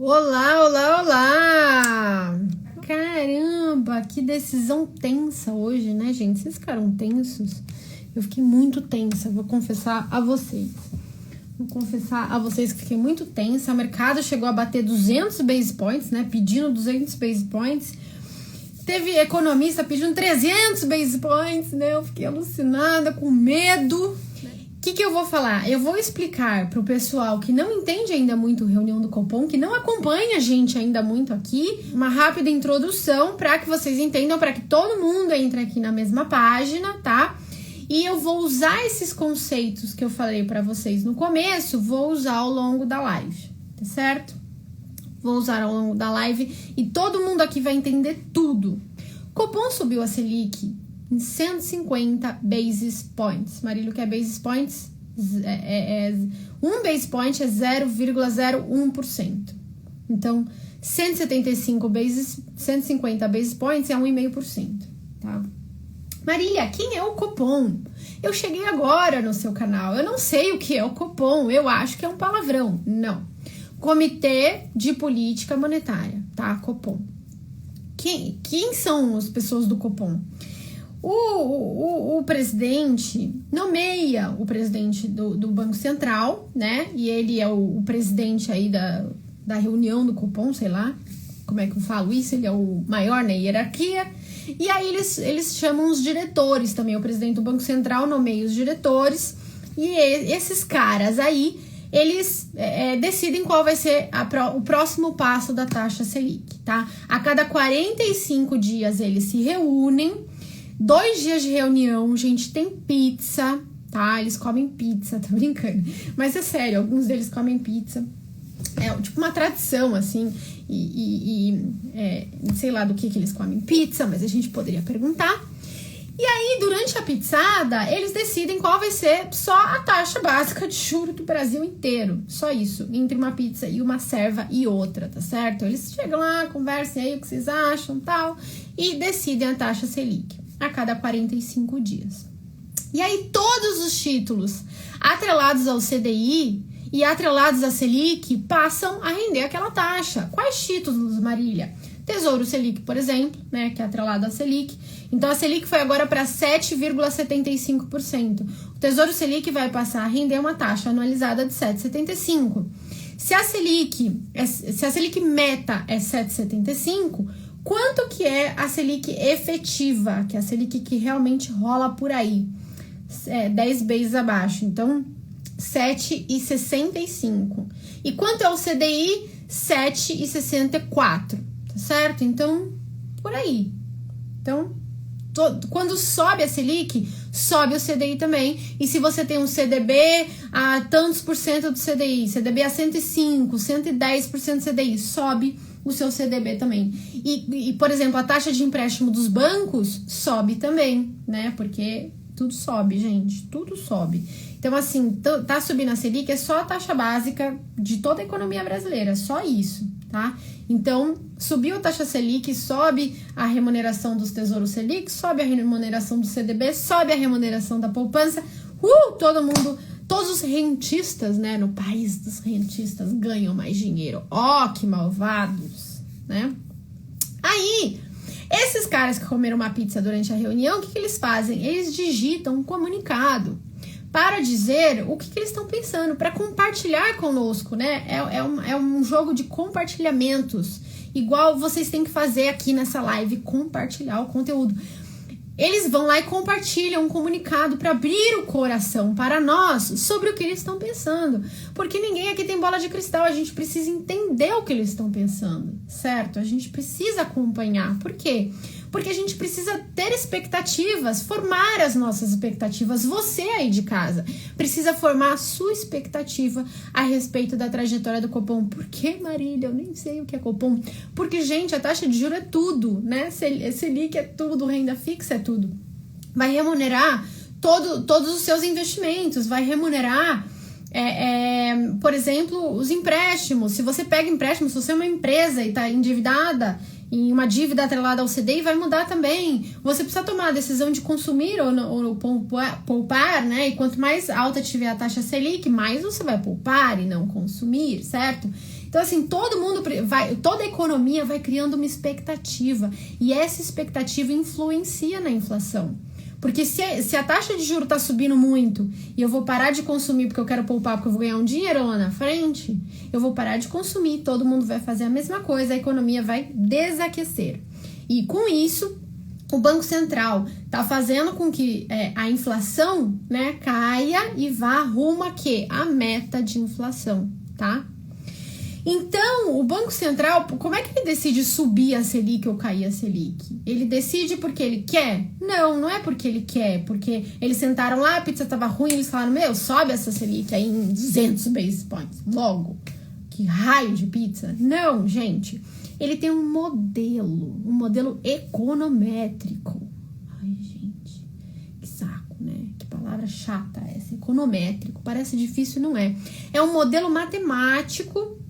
Olá, olá, olá! Caramba, que decisão tensa hoje, né, gente? Vocês ficaram tensos? Eu fiquei muito tensa, vou confessar a vocês. Que fiquei muito tensa. O mercado chegou a bater 200 base points, né? Pedindo 200 base points. Teve economista pedindo 300 base points, né? Eu fiquei alucinada, com medo. O que eu vou falar? Eu vou explicar para o pessoal que não entende ainda muito reunião do Copom, que não acompanha a gente ainda muito aqui, uma rápida introdução para que vocês entendam, para que todo mundo entre aqui na mesma página, tá? E eu vou usar esses conceitos que eu falei para vocês no começo, vou usar ao longo da live, tá certo? Vou usar ao longo da live e todo mundo aqui vai entender tudo. Copom subiu a Selic em 150 basis points. Marílio, o que é basis points? Um base point é 0,01%. Então, 150 basis points é 1,5%, tá? Marília, quem é o Copom? Eu cheguei agora no seu canal, eu não sei o que é o Copom, eu acho que é um palavrão. Não. Comitê de Política Monetária, tá? Copom. Quem são as pessoas do Copom? O presidente nomeia o presidente do Banco Central, né? E ele é o presidente aí da reunião do Copom, sei lá como é que eu falo isso, ele é o maior na hierarquia. E aí eles chamam os diretores também, o presidente do Banco Central nomeia os diretores. E esses caras aí, eles decidem qual vai ser o próximo passo da taxa Selic, tá? A cada 45 dias eles se reúnem. 2 dias de reunião, gente, tem pizza, tá? Eles comem pizza, tô brincando. Mas é sério, alguns deles comem pizza. É tipo uma tradição, assim, sei lá do que eles comem pizza, mas a gente poderia perguntar. E aí, durante a pizzada, eles decidem qual vai ser só a taxa básica de juros do Brasil inteiro. Só isso, entre uma pizza e uma serva e outra, tá certo? Eles chegam lá, conversem aí o que vocês acham, tal, e decidem a taxa Selic a cada 45 dias. E aí todos os títulos atrelados ao CDI e atrelados à Selic passam a render aquela taxa. Quais títulos, Marília? Tesouro Selic, por exemplo, né, que é atrelado à Selic. Então a Selic foi agora para 7,75%. O Tesouro Selic vai passar a render uma taxa anualizada de 7,75%. Se a Selic meta é 7,75%, quanto que é a Selic efetiva, que é a Selic que realmente rola por aí? 10 bases abaixo, então 7,65. E quanto é o CDI? 7,64, tá certo? Então, por aí. Então, quando sobe a Selic, sobe o CDI também. E se você tem um CDB a tantos por cento do CDI, CDB a 105, 110% do CDI, sobe o seu CDB também. E, por exemplo, a taxa de empréstimo dos bancos sobe também, né? Porque tudo sobe, gente, tudo sobe. Então, assim, tá subindo a Selic, é só a taxa básica de toda a economia brasileira, só isso, tá? Então, subiu a taxa Selic, sobe a remuneração dos tesouros Selic, sobe a remuneração do CDB, sobe a remuneração da poupança, todo mundo, todos os rentistas, né, no país dos rentistas ganham mais dinheiro. Ó, que malvados, né? Aí, esses caras que comeram uma pizza durante a reunião, o que eles fazem? Eles digitam um comunicado para dizer o que eles estão pensando, para compartilhar conosco, né? É um jogo de compartilhamentos, igual vocês têm que fazer aqui nessa live, compartilhar o conteúdo. Eles vão lá e compartilham um comunicado para abrir o coração para nós sobre o que eles estão pensando. Porque ninguém aqui tem bola de cristal, a gente precisa entender o que eles estão pensando, certo? A gente precisa acompanhar. Por quê? Porque a gente precisa ter expectativas, formar as nossas expectativas. Você aí de casa precisa formar a sua expectativa a respeito da trajetória do Copom. Por que, Marília? Eu nem sei o que é Copom. Porque, gente, a taxa de juros é tudo, né? Selic é tudo, renda fixa é tudo. Vai remunerar todos os seus investimentos, vai remunerar, por exemplo, os empréstimos. Se você pega empréstimo, se você é uma empresa e está endividada, em uma dívida atrelada ao CDI, vai mudar também. Você precisa tomar a decisão de consumir ou poupar, né? E quanto mais alta tiver a taxa Selic, mais você vai poupar e não consumir, certo? Então, assim, toda a economia vai criando uma expectativa. E essa expectativa influencia na inflação. Porque se a taxa de juros tá subindo muito e eu vou parar de consumir porque eu quero poupar porque eu vou ganhar um dinheiro lá na frente, eu vou parar de consumir, todo mundo vai fazer a mesma coisa, a economia vai desaquecer. E com isso, o Banco Central tá fazendo com que a inflação, né, caia e vá rumo a quê? A meta de inflação, tá? Então, o Banco Central, como é que ele decide subir a Selic ou cair a Selic? Ele decide porque ele quer? Não, não é porque ele quer, porque eles sentaram lá, a pizza tava ruim, eles falaram, sobe essa Selic aí em 200 basis points, logo. Que raio de pizza? Não, gente, ele tem um modelo econométrico. Ai, gente, que saco, né? Que palavra chata essa, econométrico, parece difícil, não é. É um modelo matemático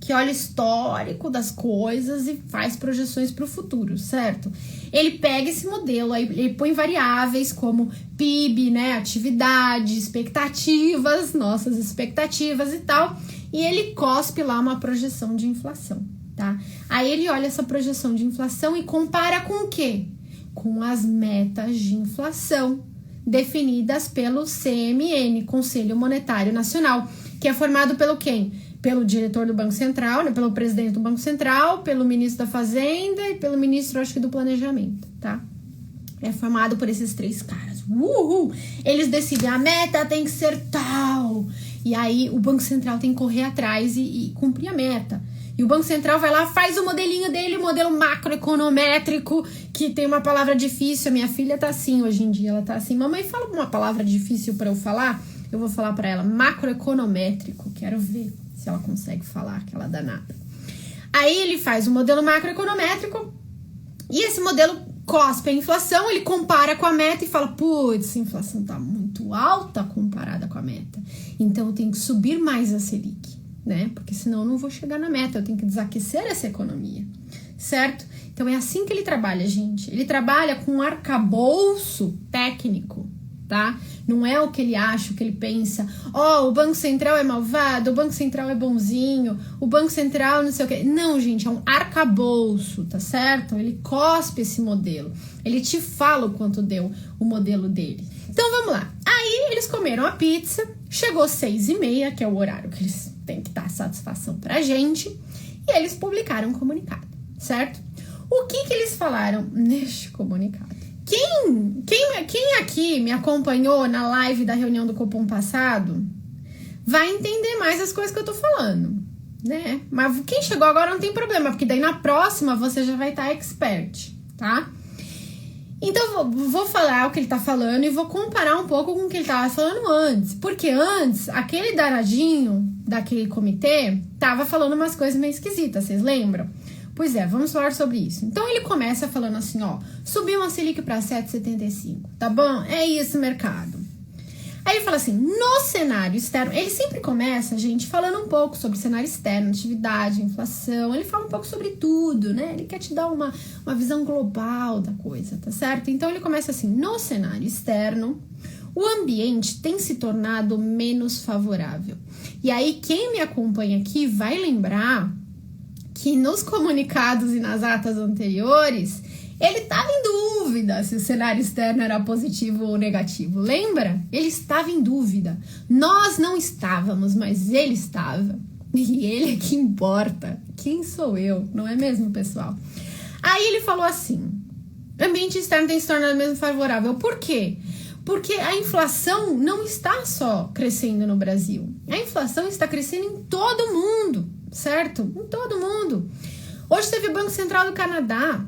que olha o histórico das coisas e faz projeções para o futuro, certo? Ele pega esse modelo, aí ele põe variáveis como PIB, né, atividade, expectativas, nossas expectativas e tal, e ele cospe lá uma projeção de inflação, tá? Aí ele olha essa projeção de inflação e compara com o quê? Com as metas de inflação definidas pelo CMN, Conselho Monetário Nacional, que é formado pelo quem? Pelo diretor do Banco Central, né, pelo presidente do Banco Central, pelo ministro da Fazenda e pelo ministro, acho que, do Planejamento, tá? É formado por esses 3 caras. Eles decidem, a meta tem que ser tal. E aí o Banco Central tem que correr atrás e cumprir a meta. E o Banco Central vai lá, faz o modelinho dele, o modelo macroeconométrico, que tem uma palavra difícil. A minha filha tá assim hoje em dia, ela tá assim, mamãe, fala uma palavra difícil pra eu falar. Eu vou falar pra ela, macroeconométrico, quero ver se ela consegue falar, aquela danada. Aí ele faz o modelo macroeconométrico e esse modelo cospe a inflação, ele compara com a meta e fala, putz, a inflação tá muito alta comparada com a meta, então eu tenho que subir mais a Selic, né? Porque senão eu não vou chegar na meta, eu tenho que desaquecer essa economia, certo? Então é assim que ele trabalha, gente. Ele trabalha com um arcabouço técnico, tá? Não é o que ele acha, o que ele pensa. O Banco Central é malvado, o Banco Central é bonzinho, o Banco Central não sei o que. Não, gente, é um arcabouço, tá certo? Ele cospe esse modelo. Ele te fala o quanto deu o modelo dele. Então, vamos lá. Aí, eles comeram a pizza, chegou 6h30, que é o horário que eles têm que dar satisfação pra gente, e eles publicaram um comunicado, certo? O que eles falaram neste comunicado? Quem aqui me acompanhou na live da reunião do Copom passado vai entender mais as coisas que eu tô falando, né? Mas quem chegou agora não tem problema, porque daí na próxima você já vai estar expert, tá? Então vou falar o que ele tá falando e vou comparar um pouco com o que ele tava falando antes. Porque antes, aquele danadinho daquele comitê tava falando umas coisas meio esquisitas, vocês lembram? Pois é, vamos falar sobre isso. Então, ele começa falando assim, subiu uma Selic para 7,75, tá bom? É isso, mercado. Aí ele fala assim, no cenário externo, ele sempre começa, gente, falando um pouco sobre cenário externo, atividade, inflação, ele fala um pouco sobre tudo, né? Ele quer te dar uma visão global da coisa, tá certo? Então, ele começa assim, no cenário externo, o ambiente tem se tornado menos favorável. E aí, quem me acompanha aqui vai lembrar que nos comunicados e nas atas anteriores, ele estava em dúvida se o cenário externo era positivo ou negativo. Lembra? Ele estava em dúvida. Nós não estávamos, mas ele estava. E ele é que importa. Quem sou eu? Não é mesmo, pessoal? Aí ele falou assim, o ambiente externo tem se tornado menos favorável. Por quê? Porque a inflação não está só crescendo no Brasil. A inflação está crescendo em todo mundo. Certo? Em todo mundo. Hoje teve o Banco Central do Canadá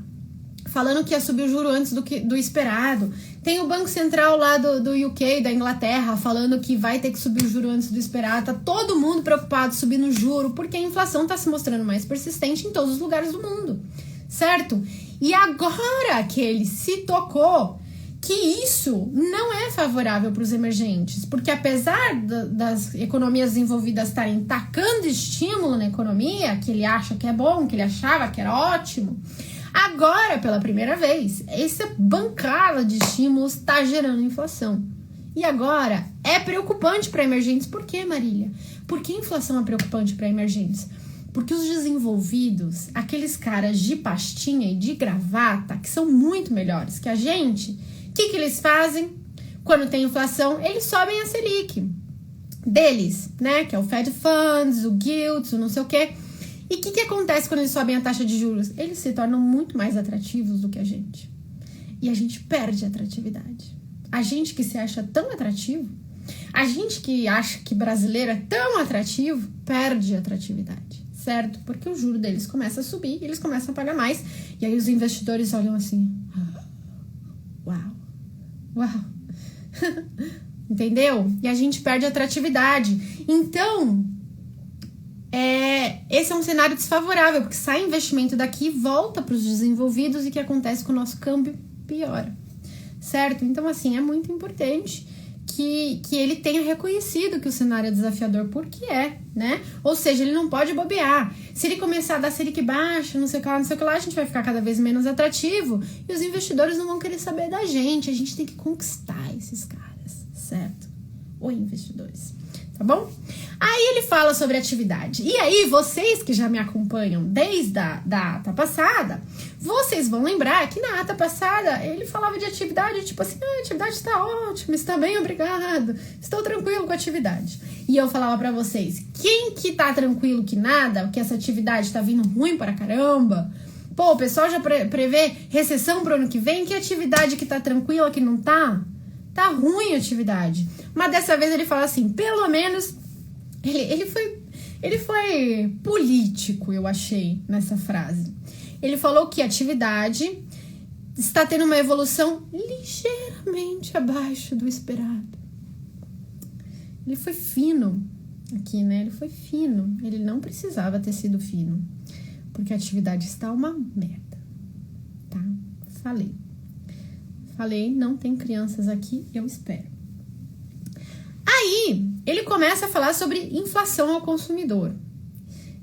falando que ia subir o juro antes do esperado. Tem o Banco Central lá do UK, da Inglaterra, falando que vai ter que subir o juro antes do esperado. Tá todo mundo preocupado subindo o juro, porque a inflação tá se mostrando mais persistente em todos os lugares do mundo. Certo? E agora que ele se tocou que isso não é favorável para os emergentes, porque apesar das economias desenvolvidas estarem tacando estímulo na economia, que ele acha que é bom, que ele achava que era ótimo, agora, pela primeira vez, essa bancada de estímulos está gerando inflação. E agora, é preocupante para emergentes. Por quê, Marília? Por que a inflação é preocupante para emergentes? Porque os desenvolvidos, aqueles caras de pastinha e de gravata, que são muito melhores que a gente, o que eles fazem? Quando tem inflação, eles sobem a Selic deles, né? Que é o Fed Funds, o Gilts, o não sei o quê. E o que acontece quando eles sobem a taxa de juros? Eles se tornam muito mais atrativos do que a gente. E a gente perde a atratividade. A gente que se acha tão atrativo, a gente que acha que brasileiro é tão atrativo, perde a atratividade, certo? Porque o juro deles começa a subir e eles começam a pagar mais. E aí os investidores olham assim, uau, uau. Entendeu? E a gente perde a atratividade. Então, esse é um cenário desfavorável, porque sai investimento daqui, volta para os desenvolvidos e o que acontece com o nosso câmbio piora, certo? Então, assim, é muito importante que ele tenha reconhecido que o cenário é desafiador, porque né? Ou seja, ele não pode bobear. Se ele começar a dar Selic baixa, não sei o que lá, a gente vai ficar cada vez menos atrativo e os investidores não vão querer saber da gente. A gente tem que conquistar esses caras, certo? Ou investidores, tá bom? Aí ele fala sobre atividade. E aí, vocês que já me acompanham desde da ata passada, vocês vão lembrar que na ata passada ele falava de atividade, tipo assim, a atividade está ótima, está bem, obrigado, estou tranquilo com a atividade. E eu falava pra vocês, quem que tá tranquilo que nada, que essa atividade tá vindo ruim para caramba, pô, o pessoal já prevê recessão pro ano que vem, que atividade que tá tranquila, que não tá? Tá ruim a atividade. Mas dessa vez ele fala assim, pelo menos ele foi político, eu achei, nessa frase. Ele falou que a atividade está tendo uma evolução ligeiramente abaixo do esperado. Ele foi fino aqui, né? Ele foi fino. Ele não precisava ter sido fino, porque a atividade está uma merda, tá? Falei, não tem crianças aqui, eu espero. Aí, ele começa a falar sobre inflação ao consumidor.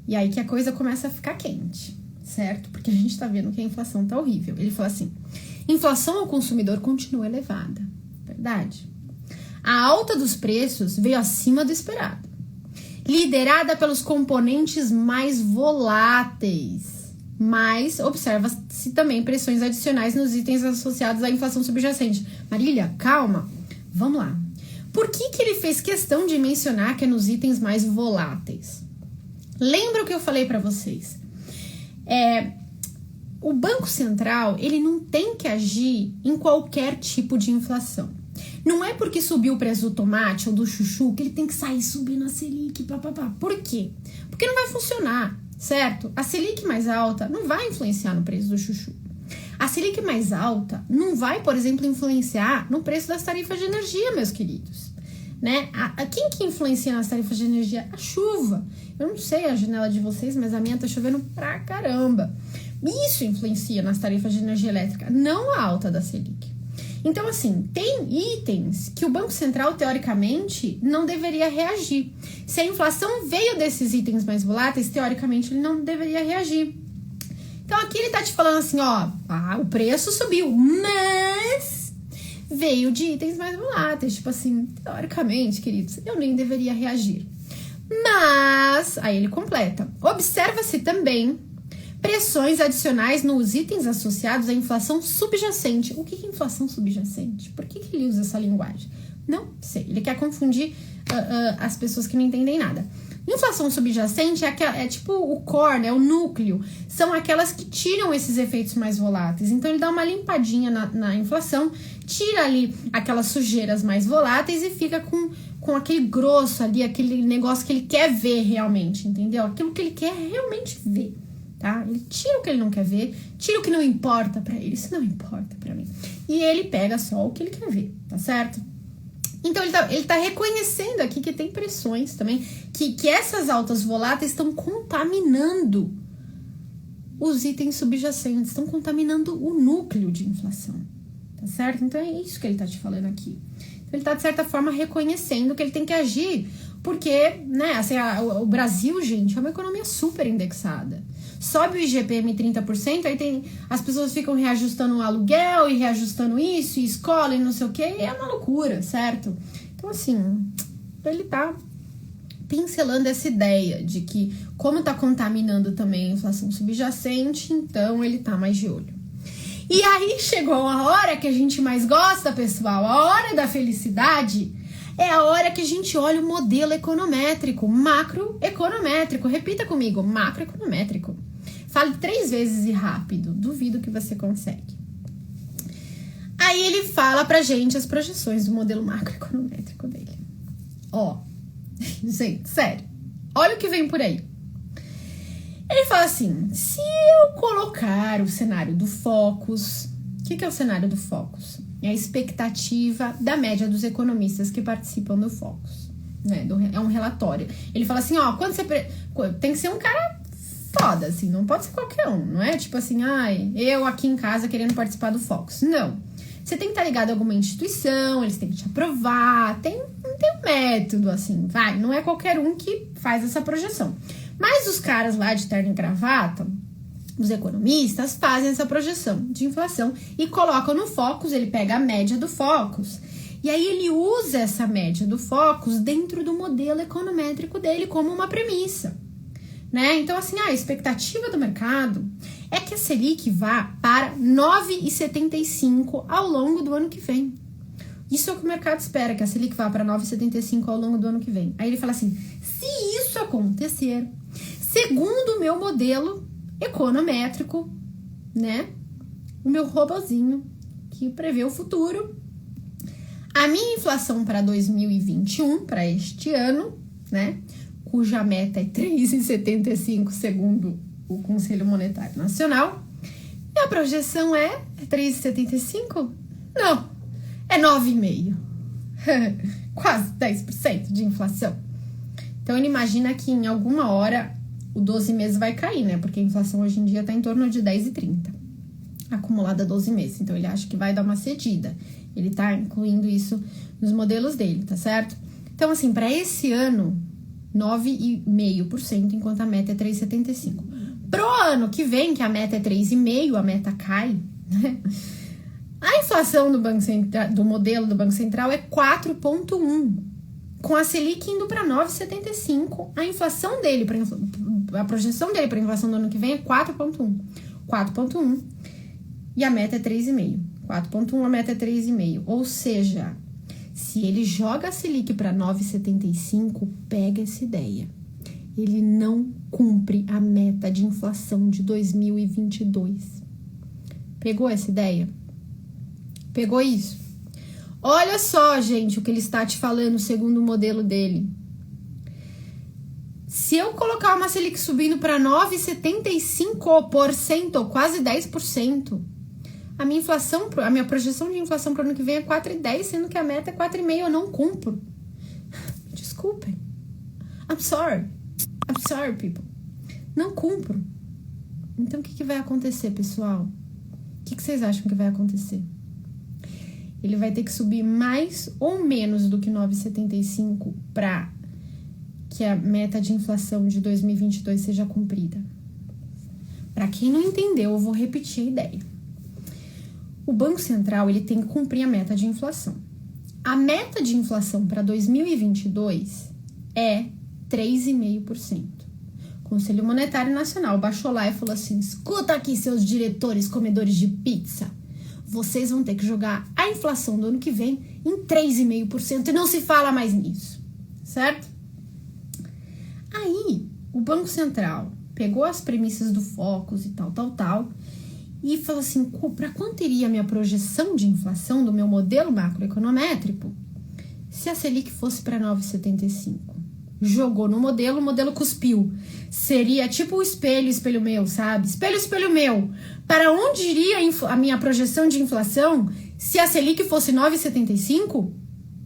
E aí que a coisa começa a ficar quente, certo? Porque a gente tá vendo que a inflação tá horrível. Ele fala assim, inflação ao consumidor continua elevada, verdade? A alta dos preços veio acima do esperado, liderada pelos componentes mais voláteis. Mas observa-se também pressões adicionais nos itens associados à inflação subjacente. Marília, calma, vamos lá. Por que ele fez questão de mencionar que é nos itens mais voláteis? Lembra o que eu falei para vocês? O Banco Central, ele não tem que agir em qualquer tipo de inflação. Não é porque subiu o preço do tomate ou do chuchu que ele tem que sair subindo a Selic, papapá. Por quê? Porque não vai funcionar, certo? A Selic mais alta não vai influenciar no preço do chuchu. A Selic mais alta não vai, por exemplo, influenciar no preço das tarifas de energia, meus queridos. Né? Quem que influencia nas tarifas de energia? A chuva. Eu não sei a janela de vocês, mas a minha tá chovendo pra caramba. Isso influencia nas tarifas de energia elétrica, não a alta da Selic. Então, assim, tem itens que o Banco Central, teoricamente, não deveria reagir. Se a inflação veio desses itens mais voláteis, teoricamente, ele não deveria reagir. Então, aqui ele tá te falando assim, ó, o preço subiu, mas veio de itens mais voláteis. Tipo assim, teoricamente, queridos, eu nem deveria reagir. Mas, aí ele completa, observa-se também pressões adicionais nos itens associados à inflação subjacente. O que é inflação subjacente? Por que ele usa essa linguagem? Não sei, ele quer confundir as pessoas que não entendem nada. Inflação subjacente é tipo o core, né, o núcleo. São aquelas que tiram esses efeitos mais voláteis. Então, ele dá uma limpadinha na inflação, tira ali aquelas sujeiras mais voláteis e fica com aquele grosso ali, aquele negócio que ele quer ver realmente, entendeu? Aquilo que ele quer realmente ver, tá? Ele tira o que ele não quer ver, tira o que não importa pra ele. Isso não importa pra mim. E ele pega só o que ele quer ver, tá certo? Então, ele tá reconhecendo aqui que tem pressões também, que essas altas voláteis estão contaminando os itens subjacentes, estão contaminando o núcleo de inflação, tá certo? Então, é isso que ele tá te falando aqui. Então, ele tá, de certa forma, reconhecendo que ele tem que agir, porque, né, assim, o Brasil, gente, é uma economia super indexada. Sobe o IGPM 30%, aí as pessoas ficam reajustando o aluguel e reajustando isso, e escola e não sei o que, e é uma loucura, certo? Então, assim, ele tá pincelando essa ideia de que, como tá contaminando também a inflação subjacente, então ele tá mais de olho. E aí chegou a hora que a gente mais gosta, pessoal, a hora da felicidade, é a hora que a gente olha o modelo econométrico, macroeconométrico. Repita comigo, macroeconométrico. Fale 3 vezes e rápido, duvido que você consegue. Aí ele fala pra gente as projeções do modelo macroeconométrico dele. Ó, gente, sério, olha o que vem por aí. Ele fala assim, se eu colocar o cenário do Focus, o que é o cenário do Focus? É a expectativa da média dos economistas que participam do Focus, né? É um relatório. Ele fala assim, ó, quando você tem que ser um cara foda, assim, não pode ser qualquer um, não é tipo assim, eu aqui em casa querendo participar do Focus. Não. Você tem que estar ligado a alguma instituição, eles têm que te aprovar, tem um método, assim, vai, não é qualquer um que faz essa projeção. Mas os caras lá de terno e gravata, os economistas, fazem essa projeção de inflação e colocam no Focus, ele pega a média do Focus. E aí ele usa essa média do Focus dentro do modelo econométrico dele como uma premissa, né? Então, assim, a expectativa do mercado é que a Selic vá para 9,75 ao longo do ano que vem. Isso é o que o mercado espera, que a Selic vá para 9,75 ao longo do ano que vem. Aí ele fala assim, se isso acontecer, segundo o meu modelo econométrico, né, o meu robozinho que prevê o futuro, a minha inflação para 2021, para este ano, né, cuja meta é 3,75 segundo o Conselho Monetário Nacional, e a projeção é 3,75? Não, é 9,5%. Quase 10% de inflação. Então, ele imagina que em alguma hora o 12 meses vai cair, né? Porque a inflação hoje em dia está em torno de 10,30. Acumulada 12 meses. Então, ele acha que vai dar uma cedida. Ele está incluindo isso nos modelos dele, tá certo? Então, assim, para esse ano, 9,5%, enquanto a meta é 3,75%. Pro ano que vem, que a meta é 3,5%, a meta cai, né? A inflação do Banco Central, do modelo do Banco Central é 4,1%. Com a Selic indo para 9,75%, a inflação dele, a projeção dele para a inflação do ano que vem é 4,1%. 4,1%. E a meta é 3,5%. 4,1%, a meta é 3,5%. Ou seja, se ele joga a Selic para 9,75%, pega essa ideia. Ele não cumpre a meta de inflação de 2022. Pegou essa ideia? Pegou isso? Olha só, gente, o que ele está te falando segundo o modelo dele. Se eu colocar uma Selic subindo para 9,75%, quase 10%, a minha inflação, a minha projeção de inflação para o ano que vem é 4,10%, sendo que a meta é 4,5%, eu não cumpro. Desculpem. I'm sorry, people. Não cumpro. Então, o que vai acontecer, pessoal? O que vocês acham que vai acontecer? Ele vai ter que subir mais ou menos do que 9,75 para que a meta de inflação de 2022 seja cumprida. Para quem não entendeu, eu vou repetir a ideia. O Banco Central ele tem que cumprir a meta de inflação. A meta de inflação para 2022 é 3,5%. O Conselho Monetário Nacional baixou lá e falou assim, escuta aqui, seus diretores comedores de pizza. Vocês vão ter que jogar a inflação do ano que vem em 3,5% e não se fala mais nisso, certo? Aí, o Banco Central pegou as premissas do Focus e tal, e falou assim, para quanto iria a minha projeção de inflação do meu modelo macroeconométrico se a Selic fosse para 9,75? Jogou no modelo, o modelo cuspiu. Seria tipo o espelho meu, sabe? Espelho meu. Para onde iria a minha projeção de inflação se a Selic fosse 9,75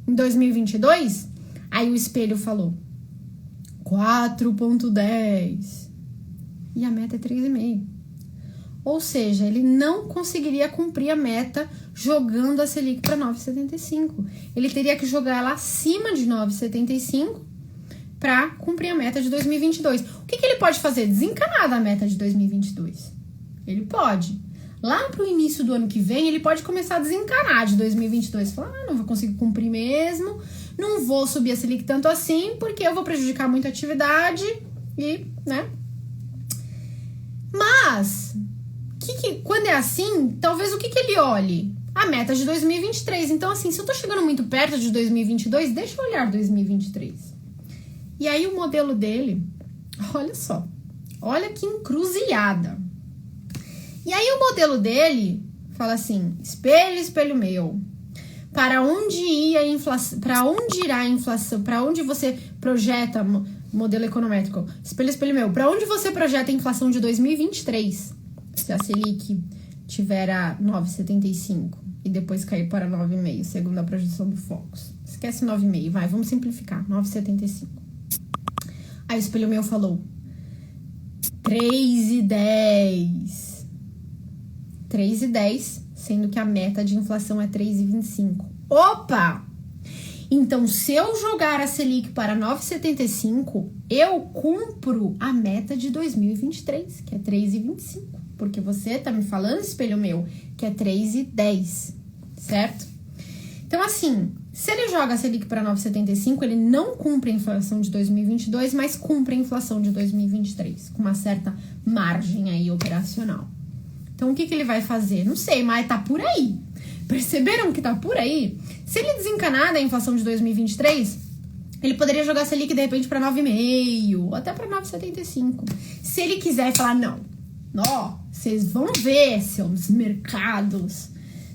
em 2022? Aí o espelho falou 4,10 e a meta é 3,5. Ou seja, ele não conseguiria cumprir a meta jogando a Selic para 9,75. Ele teria que jogar ela acima de 9,75 para cumprir a meta de 2022. O que ele pode fazer? Desencanar da meta de 2022. Ele pode. Lá pro início do ano que vem, ele pode começar a desencanar de 2022. Falar, não vou conseguir cumprir mesmo, não vou subir a Selic tanto assim, porque eu vou prejudicar muito a atividade e, né? Mas, quando é assim, talvez o que ele olhe? A meta de 2023. Então, assim, se eu tô chegando muito perto de 2022, deixa eu olhar 2023. E aí o modelo dele, olha só, olha que encruzilhada. E aí o modelo dele fala assim, espelho, espelho meu, para onde ia a inflação, para onde irá a inflação, para onde você projeta, modelo econométrico, espelho, espelho meu, para onde você projeta a inflação de 2023, se a Selic tiver a 9,75 e depois cair para 9,5, segundo a projeção do Focus. Esquece 9,5, vai, vamos simplificar, 9,75. Aí o espelho meu falou 3,10. 3,10, sendo que a meta de inflação é 3,25. Opa! Então, se eu jogar a Selic para 9,75, eu cumpro a meta de 2023, que é 3,25. Porque você tá me falando, espelho meu, que é 3,10, certo? Então, assim, se ele joga a Selic para 9,75, ele não cumpre a inflação de 2022, mas cumpre a inflação de 2023, com uma certa margem aí operacional. Então, o que ele vai fazer? Não sei, mas tá por aí. Perceberam que tá por aí? Se ele desencanar da inflação de 2023, ele poderia jogar a Selic, de repente, para 9,5 ou até para 9,75. Se ele quiser falar, não, ó, vocês vão ver, seus mercados,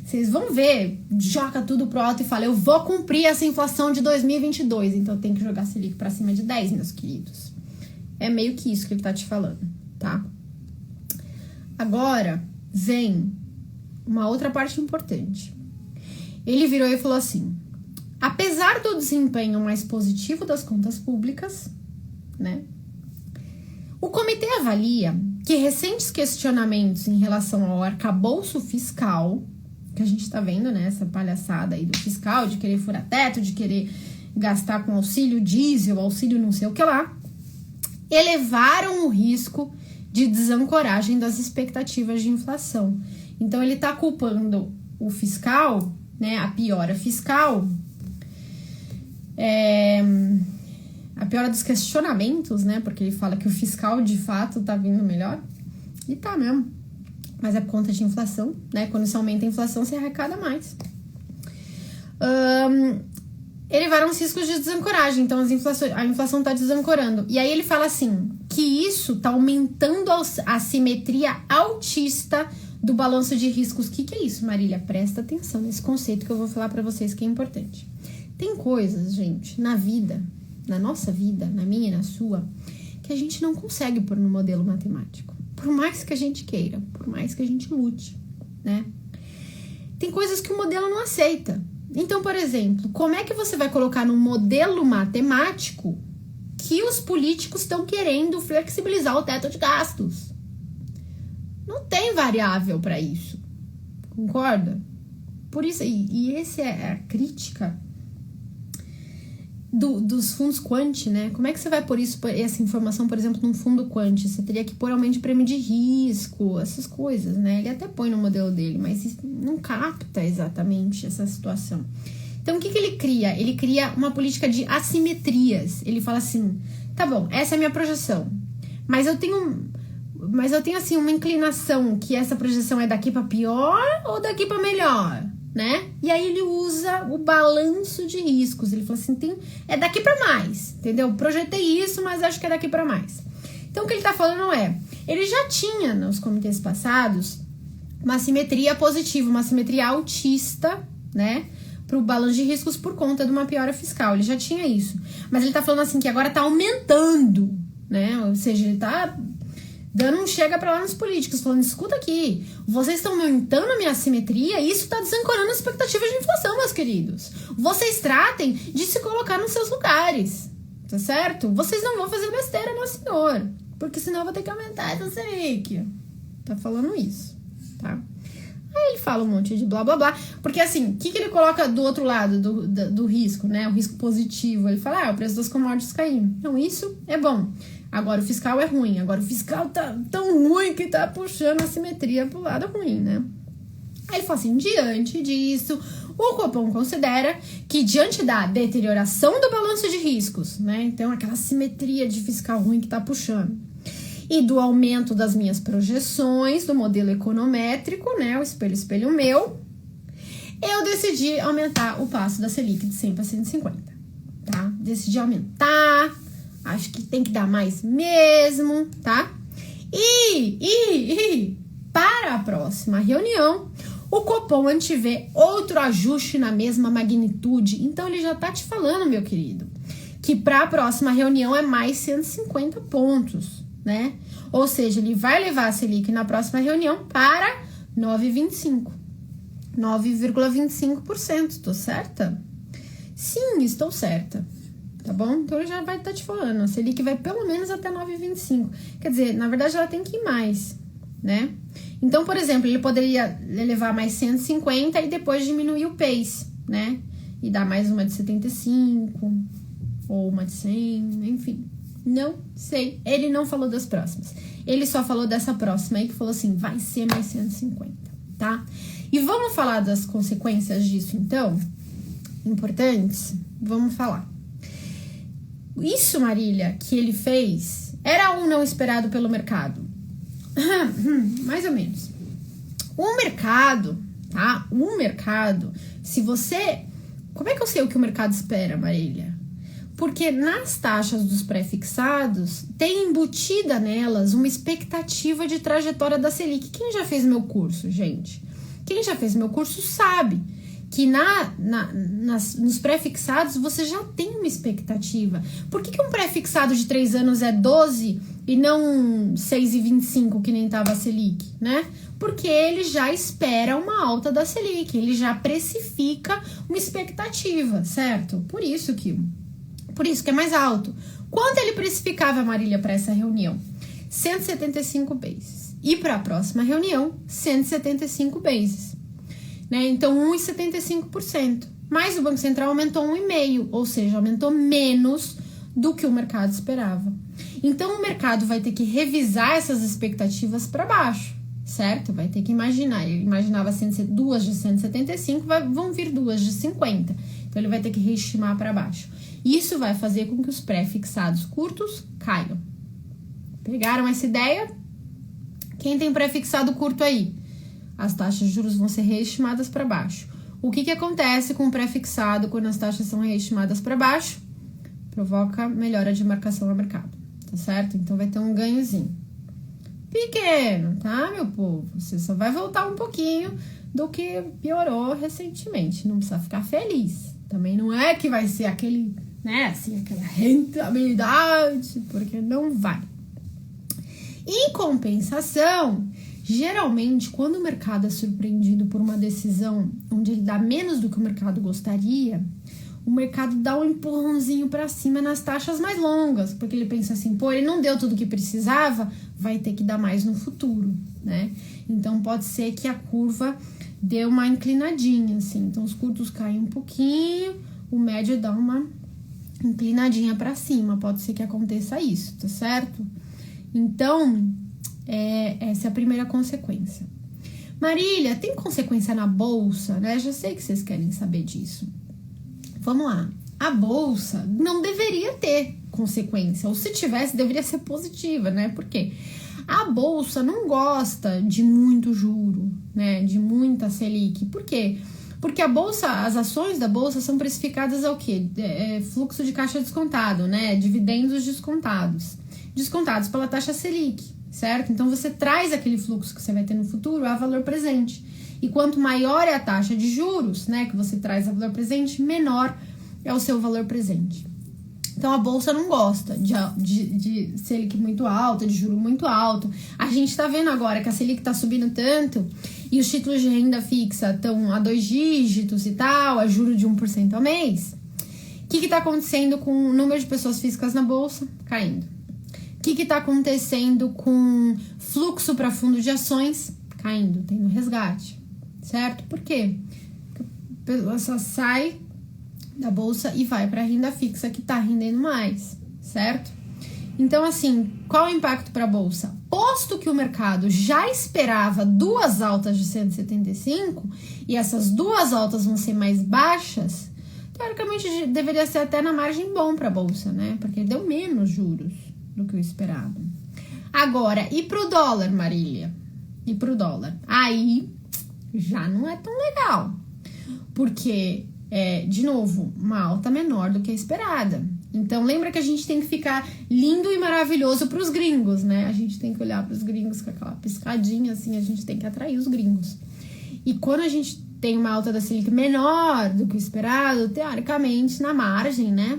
vocês vão ver, joga tudo pro alto e fala, eu vou cumprir essa inflação de 2022, então tem que jogar a Selic para cima de 10, meus queridos. É meio que isso que ele tá te falando, tá? Agora, vem uma outra parte importante. Ele virou e falou assim, apesar do desempenho mais positivo das contas públicas, né, o comitê avalia que recentes questionamentos em relação ao arcabouço fiscal, que a gente tá vendo, né, essa palhaçada aí do fiscal, de querer furar teto, de querer gastar com auxílio diesel, auxílio não sei o que lá, elevaram o risco de desancoragem das expectativas de inflação. Então, ele tá culpando o fiscal, né, a piora fiscal, a piora dos questionamentos, né, porque ele fala que o fiscal, de fato, tá vindo melhor, e tá mesmo, mas é por conta de inflação, né, quando se aumenta a inflação, se arrecada mais. Elevaram os riscos de desancoragem, então a inflação tá desancorando, e aí ele fala assim, que isso tá aumentando a simetria altista do balanço de riscos. O que é isso, Marília? Presta atenção nesse conceito que eu vou falar pra vocês que é importante. Tem coisas, gente, na vida, na nossa vida, na minha e na sua, que a gente não consegue pôr no modelo matemático. Por mais que a gente queira, por mais que a gente lute, né? Tem coisas que o modelo não aceita. Então, por exemplo, como é que você vai colocar num modelo matemático que os políticos estão querendo flexibilizar o teto de gastos? Não tem variável para isso. Concorda? Por isso, e essa é a crítica dos fundos quant, né? Como é que você vai pôr essa informação, por exemplo, num fundo quant? Você teria que pôr aumento de prêmio de risco, essas coisas, né? Ele até põe no modelo dele, mas não capta exatamente essa situação. Então, o que ele cria? Ele cria uma política de assimetrias. Ele fala assim, tá bom, essa é a minha projeção, mas eu tenho assim, uma inclinação que essa projeção é daqui para pior ou daqui para melhor, né? E aí ele usa o balanço de riscos. Ele fala assim, é daqui para mais, entendeu? Projetei isso, mas acho que é daqui para mais. Então, o que ele tá falando ele já tinha nos comitês passados uma simetria positiva, uma simetria altista, né? Pro balanço de riscos por conta de uma piora fiscal. Ele já tinha isso. Mas ele tá falando assim que agora tá aumentando, né? Ou seja, ele tá dando um chega pra lá nos políticos, falando, escuta aqui, vocês estão aumentando a minha assimetria e isso tá desancorando as expectativas de inflação, meus queridos. Vocês tratem de se colocar nos seus lugares, tá certo? Vocês não vão fazer besteira, meu senhor, porque senão eu vou ter que aumentar essa Selic. Tá falando isso, tá? Aí ele fala um monte de blá, blá, blá, porque assim, o que ele coloca do outro lado do risco, né? O risco positivo. Ele fala, o preço das commodities caindo. Então, isso é bom. Agora, o fiscal é ruim. Agora, o fiscal tá tão ruim que tá puxando a simetria pro lado ruim, né? Aí ele fala assim, diante disso, o Copom considera que diante da deterioração do balanço de riscos, né? Então aquela simetria de fiscal ruim que tá puxando, e do aumento das minhas projeções do modelo econométrico, né? O espelho meu, eu decidi aumentar o passo da Selic de 100 para 150, tá? Decidi aumentar, acho que tem que dar mais mesmo, tá? E para a próxima reunião, o Copom antevê outro ajuste na mesma magnitude. Então, ele já tá te falando, meu querido, que para a próxima reunião é mais 150 pontos, né? Ou seja, ele vai levar a Selic na próxima reunião para 9,25%. 9,25%, tô certa? Sim, estou certa. Tá bom? Então, ele já vai estar te falando. A Selic vai pelo menos até 9,25%. Quer dizer, na verdade, ela tem que ir mais, né? Então, por exemplo, ele poderia levar mais 150 e depois diminuir o pace, né? E dar mais uma de 75 ou uma de 100, enfim. Não sei. Ele não falou das próximas. Ele só falou dessa próxima aí que falou assim, vai ser mais 150, tá? E vamos falar das consequências disso, então? Importantes? Vamos falar. Isso, Marília, que ele fez, era um não esperado pelo mercado. Mais ou menos. O mercado, tá? O mercado, se você... Como é que eu sei o que o mercado espera, Marília? Porque nas taxas dos pré-fixados, tem embutida nelas uma expectativa de trajetória da Selic. Quem já fez meu curso, gente? Quem já fez meu curso sabe que nos pré-fixados você já tem uma expectativa. Por que um pré-fixado de 3 anos é 12 e não 6,25 que nem estava a Selic, né? Porque ele já espera uma alta da Selic, ele já precifica uma expectativa, certo? Por isso que é mais alto. Quanto ele precificava, Marília, para essa reunião? 175 bases. E para a próxima reunião, 175 bases. Né? Então, 1,75%. Mas o Banco Central aumentou 1,5%, ou seja, aumentou menos do que o mercado esperava. Então, o mercado vai ter que revisar essas expectativas para baixo, certo? Vai ter que imaginar. Ele imaginava duas de 175, vão vir duas de 50. Então, ele vai ter que reestimar para baixo. Isso vai fazer com que os pré-fixados curtos caiam. Pegaram essa ideia? Quem tem pré-fixado curto aí? As taxas de juros vão ser reestimadas para baixo. O que acontece com o pré-fixado quando as taxas são reestimadas para baixo? Provoca melhora de marcação no mercado, tá certo? Então, vai ter um ganhozinho. Pequeno, tá, meu povo? Você só vai voltar um pouquinho do que piorou recentemente. Não precisa ficar feliz. Também não é que vai ser aquele, né, assim, aquela rentabilidade, porque não vai. Em compensação, geralmente, quando o mercado é surpreendido por uma decisão onde ele dá menos do que o mercado gostaria, o mercado dá um empurrãozinho para cima nas taxas mais longas, porque ele pensa assim, pô, ele não deu tudo o que precisava, vai ter que dar mais no futuro, né? Então, pode ser que a curva dê uma inclinadinha, assim. Então, os curtos caem um pouquinho, o médio dá uma inclinadinha para cima, pode ser que aconteça isso, tá certo? Então, essa é a primeira consequência. Marília, tem consequência na bolsa, né? Já sei que vocês querem saber disso. Vamos lá. A bolsa não deveria ter consequência, ou se tivesse, deveria ser positiva, né? Por quê? A bolsa não gosta de muito juro, né? De muita Selic. Por quê? Porque a bolsa, as ações da bolsa são precificadas ao quê? Fluxo de caixa descontado, né? Dividendos descontados pela taxa Selic, certo? Então, você traz aquele fluxo que você vai ter no futuro a valor presente. E quanto maior é a taxa de juros, né, que você traz a valor presente, menor é o seu valor presente. Então, a bolsa não gosta de Selic muito alta, de juro muito alto. A gente tá vendo agora que a Selic tá subindo tanto e os títulos de renda fixa estão a 2 dígitos e tal, a juro de 1% ao mês. O que tá acontecendo com o número de pessoas físicas na bolsa? Caindo. O que está acontecendo com fluxo para fundo de ações? Caindo, tendo resgate, certo? Por quê? Porque a pessoa só sai da bolsa e vai para a renda fixa que está rendendo mais, certo? Então, assim, qual é o impacto para a bolsa? posto que o mercado já esperava 2 altas de 175 e essas 2 altas vão ser mais baixas, teoricamente deveria ser até na margem bom para a bolsa, né? Porque deu menos juros do que o esperado. Agora, e pro dólar, Marília? E pro dólar? Aí já não é tão legal, porque de novo, uma alta menor do que a esperada. Então, lembra que a gente tem que ficar lindo e maravilhoso pros gringos, né? A gente tem que olhar pros gringos com aquela piscadinha, assim, a gente tem que atrair os gringos. E quando a gente tem uma alta da Selic menor do que o esperado, teoricamente, na margem, né?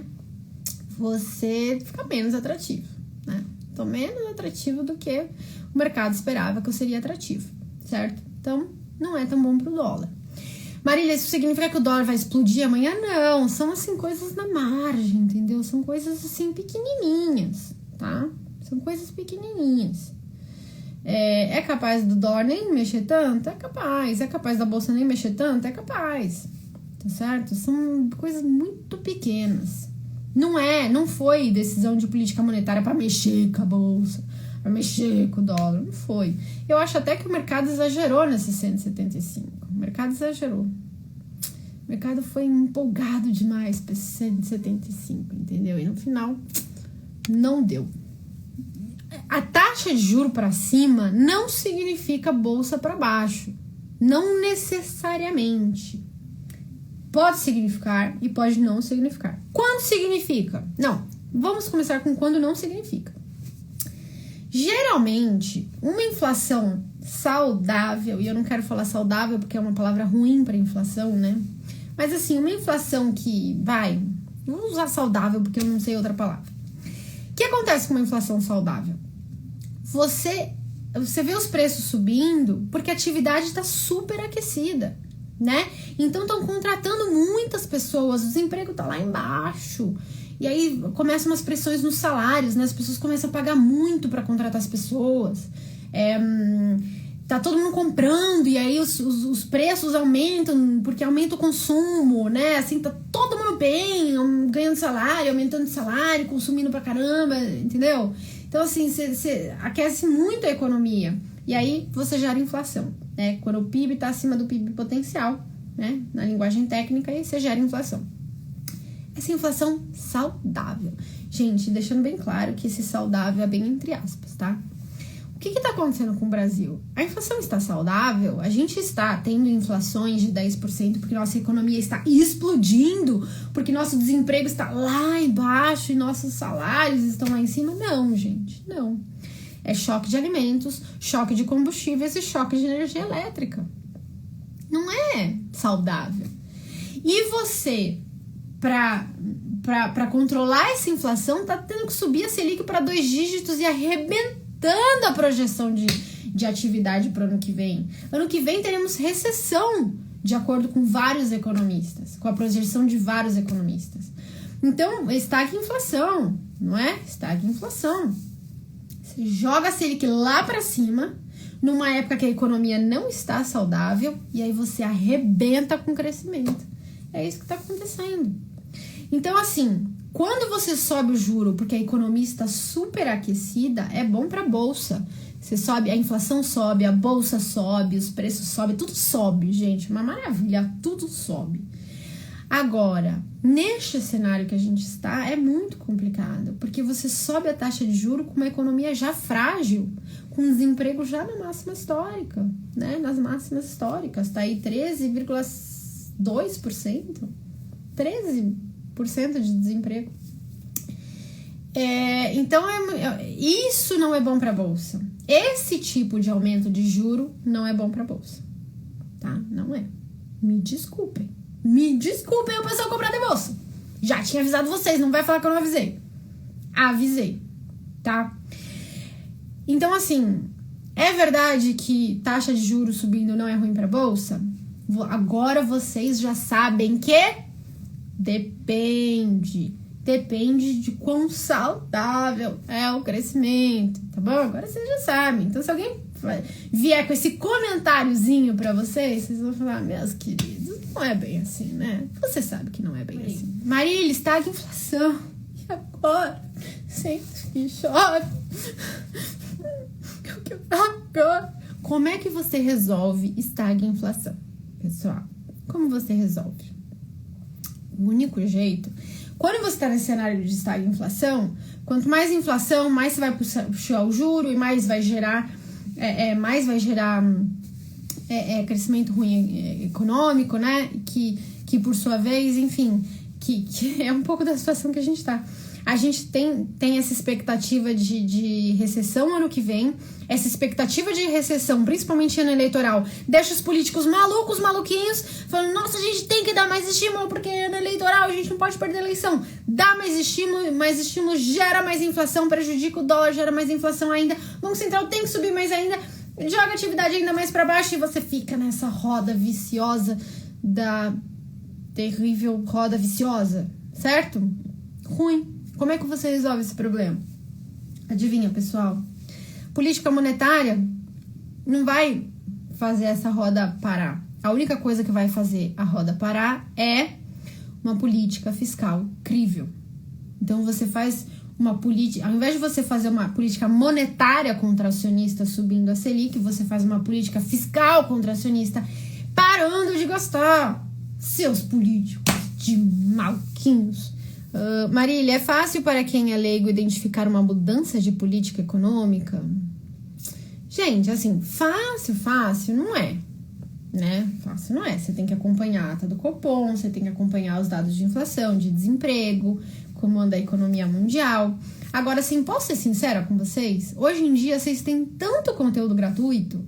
Você fica menos atrativo, né? Então, menos atrativo do que o mercado esperava que eu seria atrativo, certo? Então, não é tão bom pro dólar. Marília, isso significa que o dólar vai explodir amanhã? Não, são assim coisas na margem, entendeu? São coisas assim pequenininhas, tá? São coisas pequenininhas. É capaz do dólar nem mexer tanto? É capaz. É capaz da bolsa nem mexer tanto? É capaz. Tá certo? São coisas muito pequenas. Não foi decisão de política monetária para mexer com a bolsa, para mexer com o dólar. Não foi. Eu acho até que o mercado exagerou nesse 175. O mercado exagerou. O mercado foi empolgado demais para esse 175, entendeu? E no final, não deu. A taxa de juro para cima não significa bolsa para baixo. Não necessariamente. Pode significar e pode não significar. Quando significa? Não. Vamos começar com quando não significa. Geralmente, uma inflação saudável, e eu não quero falar saudável porque é uma palavra ruim para inflação, né? Mas assim, uma inflação que vou usar saudável porque eu não sei outra palavra. O que acontece com uma inflação saudável? Você vê os preços subindo porque a atividade está super aquecida, né? Então estão contratando muitas pessoas, o desemprego tá lá embaixo. E aí começam umas pressões nos salários, né? As pessoas começam a pagar muito para contratar as pessoas. Tá todo mundo comprando e aí os preços aumentam porque aumenta o consumo, né? Assim, tá todo mundo bem, ganhando salário, aumentando salário, consumindo pra caramba, entendeu? Então, assim, você aquece muito a economia. E aí você gera inflação, né? Quando o PIB tá acima do PIB potencial, né? Na linguagem técnica, aí você gera inflação. Essa inflação saudável. Gente, deixando bem claro que esse saudável é bem entre aspas, tá? O que está acontecendo com o Brasil? A inflação está saudável? A gente está tendo inflações de 10% porque nossa economia está explodindo, porque nosso desemprego está lá embaixo e nossos salários estão lá em cima? Não, gente, não. É choque de alimentos, choque de combustíveis e choque de energia elétrica. Não é saudável. E você, para controlar essa inflação, tá tendo que subir a Selic para 2 dígitos e arrebentando a projeção de atividade para o ano que vem. Ano que vem teremos recessão, de acordo com vários economistas, com a projeção de vários economistas. Então, estagna a inflação, não é? Estagna a inflação. Você joga a Selic lá para cima, numa época que a economia não está saudável, e aí você arrebenta com o crescimento. É isso que está acontecendo. Então, assim, quando você sobe o juro porque a economia está super aquecida, é bom para a bolsa. Você sobe, a inflação sobe, a bolsa sobe, os preços sobem, tudo sobe, gente. Uma maravilha, tudo sobe. Agora, neste cenário que a gente está, é muito complicado, porque você sobe a taxa de juro com uma economia já frágil, com desemprego já na máxima histórica, né? Nas máximas históricas, tá aí 13,2%. 13% de desemprego. Então, isso não é bom para a bolsa. Esse tipo de aumento de juro não é bom para a bolsa, tá? Não é. Me desculpem, o pessoal comprar de bolsa. Já tinha avisado vocês, não vai falar que eu não avisei. Avisei, tá? Então, assim, é verdade que taxa de juros subindo não é ruim para a bolsa? Agora vocês já sabem que depende de quão saudável é o crescimento, tá bom? Agora vocês já sabem. Então, se alguém vier com esse comentáriozinho pra vocês vão falar, meus queridos, não é bem assim, né? Você sabe que não é bem assim. Marília, está de inflação. E agora? Sente e chora. Como é que você resolve estagflação, pessoal? Como você resolve? O único jeito... Quando você está nesse cenário de estagflação, quanto mais inflação, mais você vai puxar o juro e mais vai gerar crescimento ruim econômico, né? Que por sua vez, enfim, que é um pouco da situação que a gente está. A gente tem essa expectativa de recessão ano que vem. Essa expectativa de recessão, principalmente ano eleitoral, deixa os políticos maluquinhos, falando, nossa, a gente tem que dar mais estímulo, porque ano eleitoral a gente não pode perder a eleição. Dá mais estímulo gera mais inflação, prejudica o dólar, gera mais inflação ainda. O Banco Central tem que subir mais ainda, joga a atividade ainda mais para baixo e você fica nessa roda viciosa da terrível roda viciosa, certo? Ruim. Como é que você resolve esse problema? Adivinha, pessoal? Política monetária não vai fazer essa roda parar. A única coisa que vai fazer a roda parar é uma política fiscal crível. Então você faz uma política, ao invés de você fazer uma política monetária contracionista subindo a Selic, você faz uma política fiscal contracionista parando de gastar. Seus políticos de maluquinhos. Marília, é fácil para quem é leigo identificar uma mudança de política econômica? Gente, assim, fácil não é, né? Fácil não é. Você tem que acompanhar a ata do Copom, você tem que acompanhar os dados de inflação, de desemprego, como anda a economia mundial. Agora, assim, posso ser sincera com vocês? Hoje em dia, vocês têm tanto conteúdo gratuito.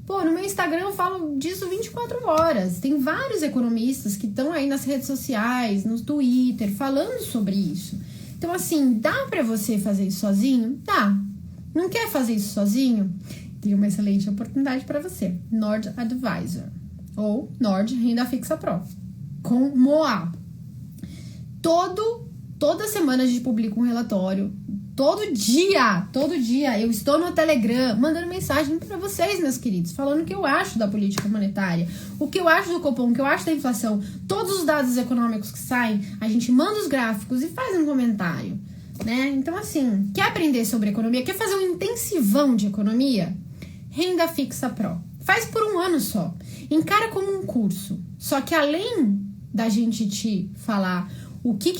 Pô, no meu Instagram eu falo disso 24 horas. Tem vários economistas que estão aí nas redes sociais, no Twitter, falando sobre isso. Então, assim, dá pra você fazer isso sozinho? Dá. Não quer fazer isso sozinho? Tem uma excelente oportunidade para você. Nord Advisor. Ou Nord Renda Fixa Pro. Com Moa. Toda semana a gente publica um relatório. Todo dia eu estou no Telegram mandando mensagem para vocês, meus queridos, falando o que eu acho da política monetária, o que eu acho do Copom, o que eu acho da inflação, todos os dados econômicos que saem, a gente manda os gráficos e faz um comentário, né? Então, assim, quer aprender sobre economia, quer fazer um intensivão de economia? Renda Fixa Pro. Faz por um ano só. Encara como um curso. Só que além da gente te falar o que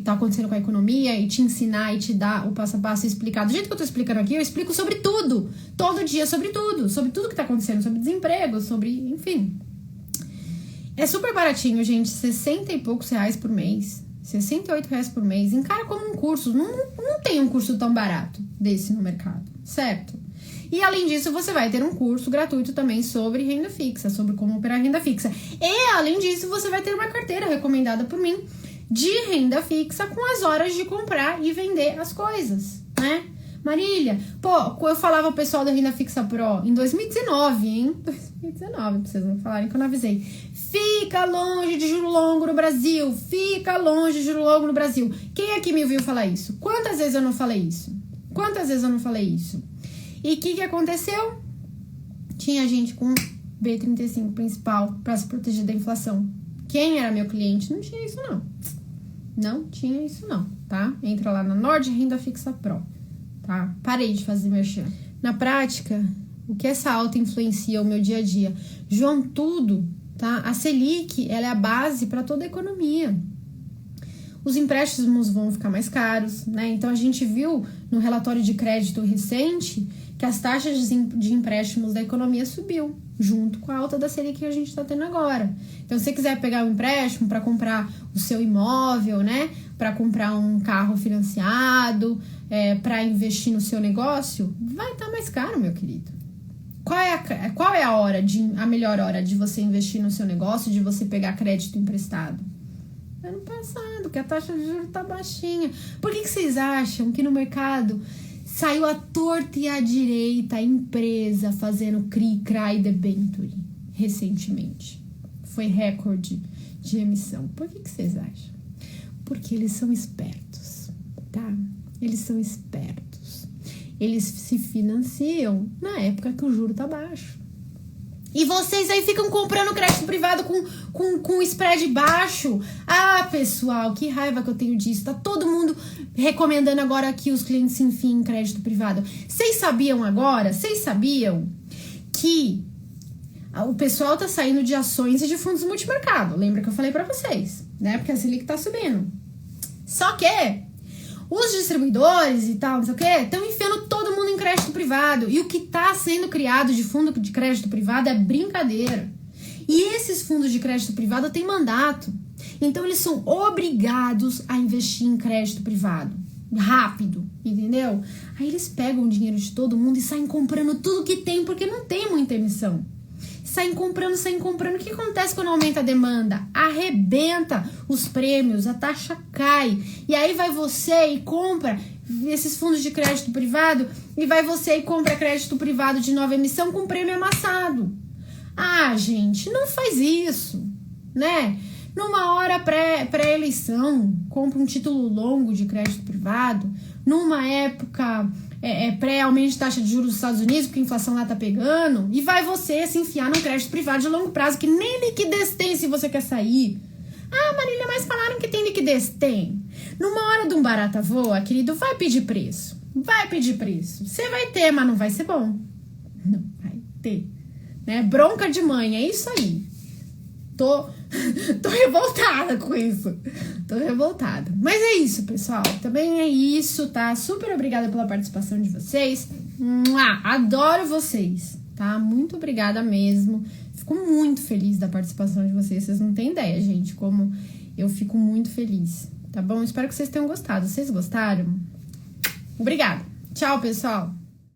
tá acontecendo com a economia e te ensinar e te dar o passo a passo explicado. Do jeito que eu tô explicando aqui, eu explico sobre tudo. Todo dia sobre tudo que tá acontecendo, sobre desemprego, sobre, enfim. É super baratinho, gente, 60 e poucos reais por mês, 68 reais por mês. Encara como um curso. Não tem um curso tão barato desse no mercado, certo? E além disso, você vai ter um curso gratuito também sobre renda fixa, sobre como operar renda fixa. E além disso, você vai ter uma carteira recomendada por mim de renda fixa com as horas de comprar e vender as coisas, né? Marília, pô, eu falava pro pessoal da Renda Fixa Pro em 2019, hein? 2019, pra vocês não falarem que eu não avisei. Fica longe de juro longo no Brasil, fica longe de juro longo no Brasil. Quem aqui me ouviu falar isso? Quantas vezes eu não falei isso? E o que aconteceu? Tinha gente com B35 principal para se proteger da inflação. Quem era meu cliente não tinha isso, não. Não tinha isso, não, tá? Entra lá na Nord Renda Fixa Pro, tá? Parei de fazer merchan. Na prática, o que essa alta influencia o meu dia a dia? João, tudo, tá? A Selic, ela é a base para toda a economia. Os empréstimos vão ficar mais caros, né? Então, a gente viu no relatório de crédito recente que as taxas de empréstimos da economia subiu, junto com a alta da Selic que a gente está tendo agora. Então, se você quiser pegar um empréstimo para comprar o seu imóvel, né? Para comprar um carro financiado, para investir no seu negócio, vai estar mais caro, meu querido. Qual é a melhor hora de você investir no seu negócio, de você pegar crédito emprestado? Ano passado, que a taxa de juros tá baixinha. Por que vocês acham que no mercado saiu a torta e a direita a empresa fazendo CRI, CRA e debenture recentemente? Foi recorde de emissão. Por que vocês acham? Porque eles são espertos, tá? Eles são espertos. Eles se financiam na época que o juro tá baixo. E vocês aí ficam comprando crédito privado com spread baixo. Ah, pessoal, que raiva que eu tenho disso. Tá todo mundo recomendando agora que os clientes se enfiem em crédito privado. Vocês sabiam que o pessoal tá saindo de ações e de fundos multimercado? Lembra que eu falei pra vocês, né? Porque a Selic tá subindo. Só que os distribuidores e tal, não sei o que, estão enfiando todo mundo em crédito privado. E o que está sendo criado de fundo de crédito privado é brincadeira. E esses fundos de crédito privado têm mandato. Então, eles são obrigados a investir em crédito privado. Rápido, entendeu? Aí eles pegam o dinheiro de todo mundo e saem comprando tudo que tem, porque não tem muita emissão. Saem comprando. O que acontece quando aumenta a demanda? Arrebenta os prêmios, a taxa cai. E aí vai você e compra esses fundos de crédito privado e vai você e compra crédito privado de nova emissão com prêmio amassado. Ah, gente, não faz isso, né? Numa hora pré-eleição, compra um título longo de crédito privado. Numa época pré-aumento de taxa de juros dos Estados Unidos, porque a inflação lá tá pegando, e vai você se enfiar num crédito privado de longo prazo, que nem liquidez tem se você quer sair. Ah, Marília, mas falaram que tem liquidez. Tem. Numa hora de um barata voa, querido, vai pedir preço. Vai pedir preço. Você vai ter, mas não vai ser bom. Não vai ter. Né? Bronca de mãe, é isso aí. Tô revoltada com isso. Tô revoltada. Mas é isso, pessoal. Também é isso, tá? Super obrigada pela participação de vocês. Adoro vocês, tá? Muito obrigada mesmo. Fico muito feliz da participação de vocês. Vocês não têm ideia, gente, como eu fico muito feliz. Tá bom? Espero que vocês tenham gostado. Vocês gostaram? Obrigada. Tchau, pessoal.